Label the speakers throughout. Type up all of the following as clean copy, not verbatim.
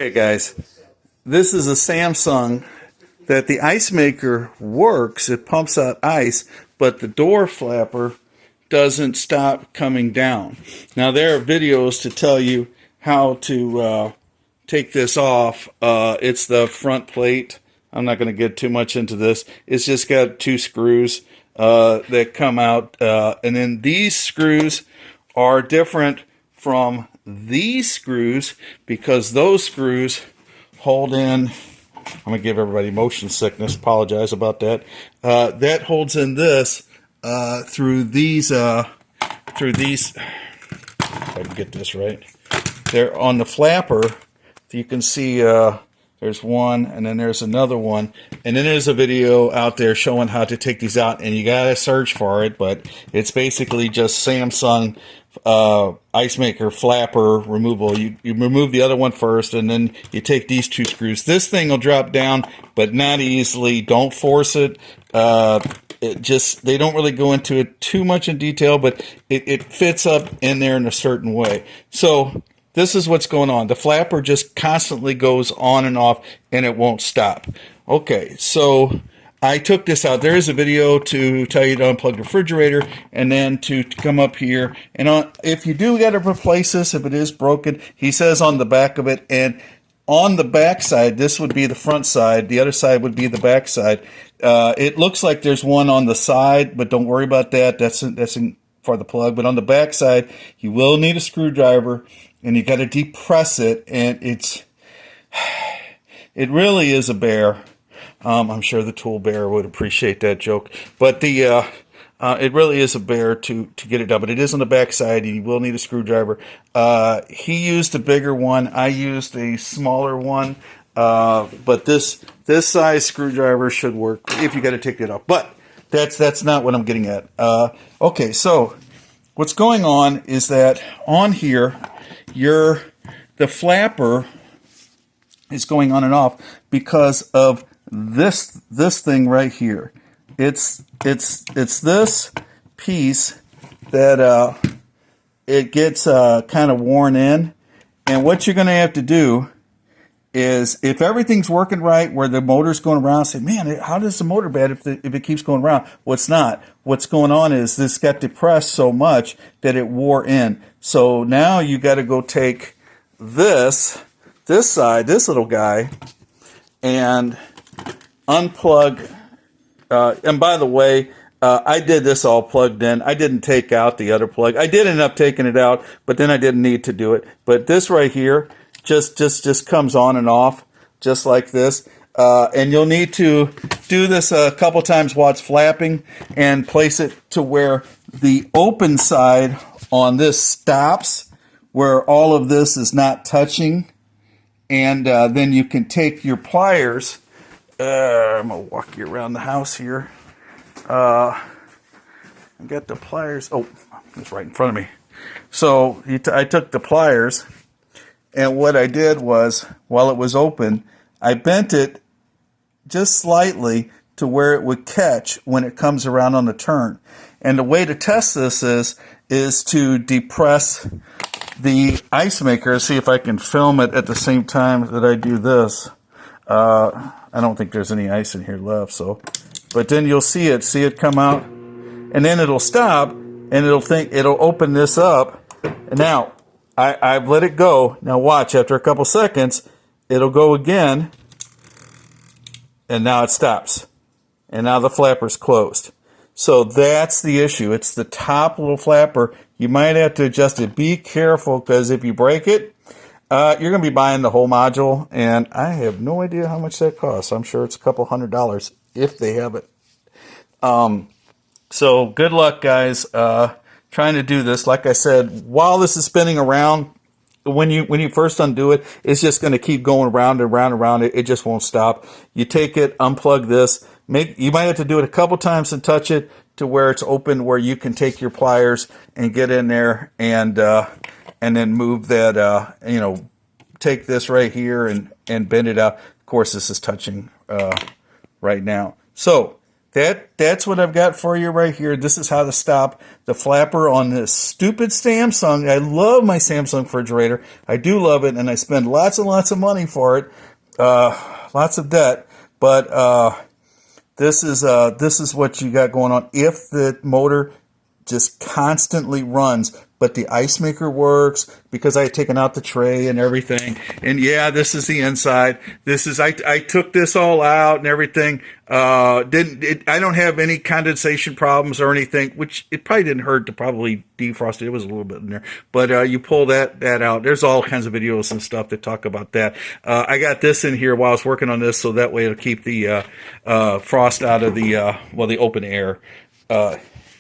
Speaker 1: Hey guys, this is a Samsung that the ice maker works. It pumps out ice, but the door flapper doesn't stop coming down. Now there are videos to tell you how to take this off. It's the front plate. I'm not going to get too much into this. It's just got two screws that come out, and then these screws are different from these screws because those screws hold in. I'm going to give everybody motion sickness. Apologize about that. That holds in this through these. If I can get this right. They're on the flapper. You can see there's one, and then there's another one, and then there's a video out there showing how to take these out, and you gotta search for it, but it's basically just Samsung ice maker flapper removal. You remove the other one first, and then you take these two screws. This thing will drop down, but not easily. Don't force it. They don't really go into it too much in detail, but it fits up in there in a certain way. So this is what's going on. The flapper just constantly goes on and off, and it won't stop. Okay, so I took this out. There is a video to tell you to unplug the refrigerator and then to come up here. And if you do got to replace this, if it is broken, he says on the back of it. And on the back side, this would be the front side. The other side would be the back side. It looks like there's one on the side, but don't worry about that. That's for the plug. But on the back side, you will need a screwdriver, and you got to depress it. And it really is a bear. I'm sure the tool bear would appreciate that joke, but it really is a bear to get it done. But it is on the back side, and you will need a screwdriver. He used a bigger one. I used a smaller one, but this size screwdriver should work if you got to take it off. But that's not what I'm getting at. Okay, so what's going on is that on here, the flapper is going on and off because of this thing right here. It's this piece that it gets kind of worn in, and what you're going to have to do is, if everything's working right, where the motor's going around, say, man, how does the motor bad if it keeps going around? Well, it's not. What's going on is this got depressed so much that it wore in. So now you got to go take this side, this little guy, and unplug. And by the way, I did this all plugged in. I didn't take out the other plug. I did end up taking it out, but then I didn't need to do it. But this right here just comes on and off just like this. And you'll need to do this a couple times while it's flapping and place it to where the open side on this stops, where all of this is not touching. And then you can take your pliers. I'm going to walk you around the house here. I got the pliers. Oh, it's right in front of me. So I took the pliers, and what I did was, while it was open, I bent it just slightly to where it would catch when it comes around on the turn. And the way to test this is to depress the ice maker. See if I can film it at the same time that I do this. I don't think there's any ice in here left, but then you'll see it come out, and then it'll stop, and it'll open this up. And now I've let it go. Now watch, after a couple seconds, it'll go again, and now it stops, and now the flapper's closed. So that's the issue. It's the top little flapper. You might have to adjust it. Be careful, because if you break it, you're going to be buying the whole module, and I have no idea how much that costs. I'm sure it's a couple $100 if they have it. So good luck, guys, trying to do this. Like I said, while this is spinning around, when you first undo it, it's just going to keep going around and around and around. It just won't stop. You take it, unplug this. You might have to do it a couple times and touch it to where it's open, where you can take your pliers and get in there and then move that, take this right here and bend it out. Of course, this is touching right now. So That's what I've got for you right here. This is how to stop the flapper on this stupid Samsung. I love my Samsung refrigerator. I do love it, and I spend lots and lots of money for it, lots of debt. But this is what you got going on. If the motor just constantly runs, but the ice maker works because I had taken out the tray and everything. And yeah, this is the inside. This is I took this all out and everything. I don't have any condensation problems or anything, which it probably didn't hurt to probably defrost it. It was a little bit in there, but you pull that out. There's all kinds of videos and stuff that talk about that. I got this in here while I was working on this, so that way it'll keep the frost out of the open air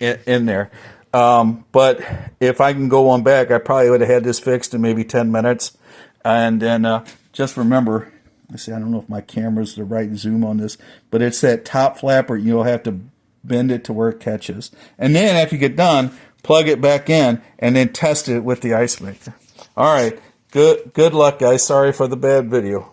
Speaker 1: in there. But if I can go on back, I probably would have had this fixed in maybe 10 minutes. And then just remember, let's see, I don't know if my camera's the right zoom on this, but it's that top flapper. You'll have to bend it to where it catches. And then after you get done, plug it back in and then test it with the ice maker. All right. Good luck, guys. Sorry for the bad video.